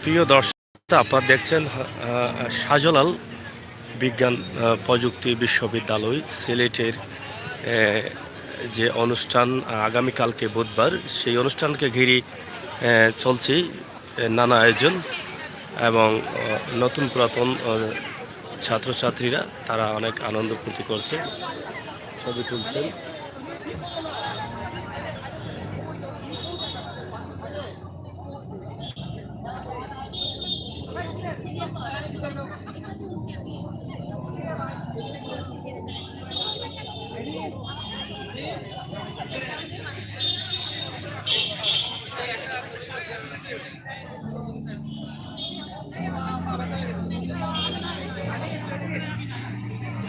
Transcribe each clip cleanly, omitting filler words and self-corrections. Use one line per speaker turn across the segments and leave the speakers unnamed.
প্রিয় দর্শক, আপনারা দেখছেন শাহজালাল বিজ্ঞান প্রযুক্তি বিশ্ববিদ্যালয় সিলেটের যে অনুষ্ঠান আগামীকালকে বুধবার, সেই অনুষ্ঠানকে ঘিরে চলছে নানা আয়োজন এবং নতুন পুরাতন ছাত্রছাত্রীরা তারা অনেক আনন্দ ফুর্তি করছে, ছবি তুলছেন।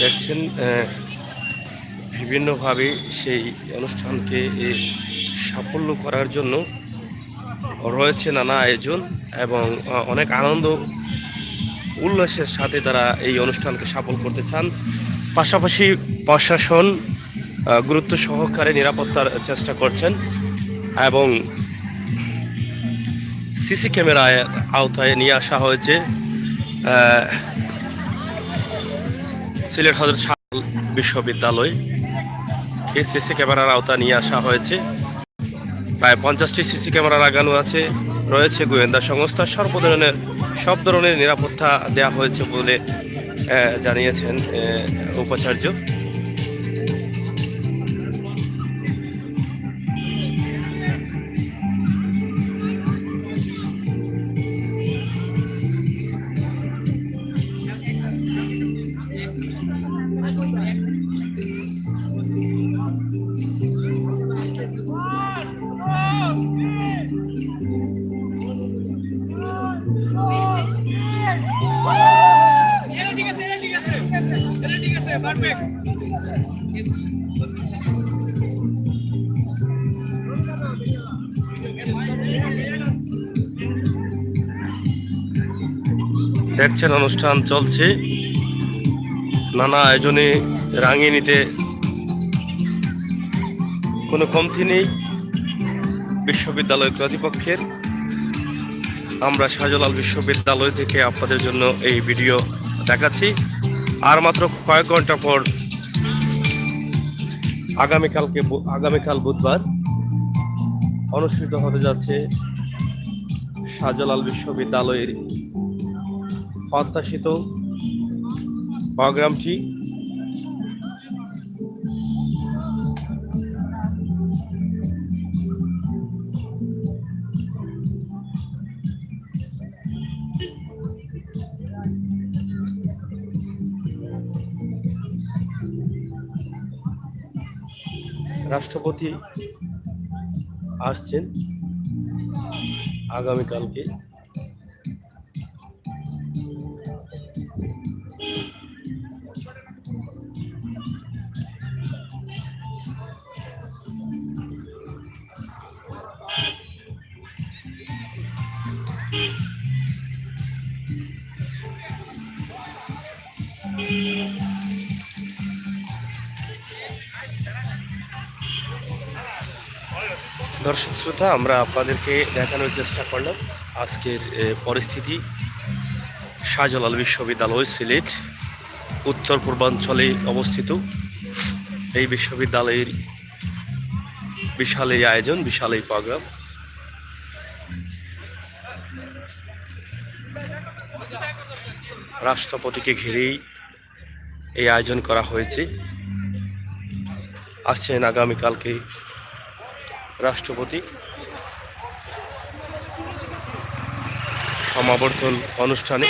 দেখছেন বিভিন্নভাবে সেই অনুষ্ঠানকে সাফল্য করার জন্য রয়েছে নানা আয়োজন এবং অনেক আনন্দ উল্লাসের সাথে তারা এই অনুষ্ঠানকে সফল করতে চান। পাশাপাশি প্রশাসন গুরুত্ব সহকারে নিরাপত্তার চেষ্টা করছেন এবং সিসি ক্যামেরার আওতায় নিয়ে আসা হয়েছে সিলেট হযরত শাহজালাল বিশ্ববিদ্যালয় সিসি ক্যামেরার আওতায় নিয়ে আসা হয়েছে। প্রায় 50টি সিসি ক্যামেরা লাগানো আছে, রয়েছে গোয়েন্দা সংস্থা, সব ধরনের নিরাপত্তা দেওয়া হয়েছে বলে জানিয়েছেন উপাচার্য। দেখছেন অনুষ্ঠান চলছে, নানা আয়োজনে রাঙিয়ে নিতে কোনো কমতি নেই বিশ্ববিদ্যালয় কর্তৃপক্ষের। আমরা শাহজালাল বিশ্ববিদ্যালয় থেকে আপনাদের জন্য এই ভিডিও দেখাচ্ছি। আর মাত্র কয়েক ঘন্টা পর আগামীকাল বুধবার অনুষ্ঠিত হতে যাচ্ছে শাহজালাল বিশ্ববিদ্যালয়ের প্রত্যাশিত প্রোগ্রামটি। রাষ্ট্রপতি আসছেন আগামীকালকে। দর্শক শ্রোতা, আমরা আপনাদেরকে দেখানোর চেষ্টা করলাম আজকের পরিস্থিতি। শাহজালাল বিশ্ববিদ্যালয় সিলেট উত্তর পূর্বাঞ্চলে অবস্থিত। এই বিশ্ববিদ্যালয়ের বিশাল এই আয়োজন, বিশাল এই প্রোগ্রাম। রাষ্ট্রপতিকে ঘিরেই এই আয়োজন করা হয়েছে। আসছেন আগামীকালকে রাষ্ট্রপতি। সমাবর্তন অনুষ্ঠানে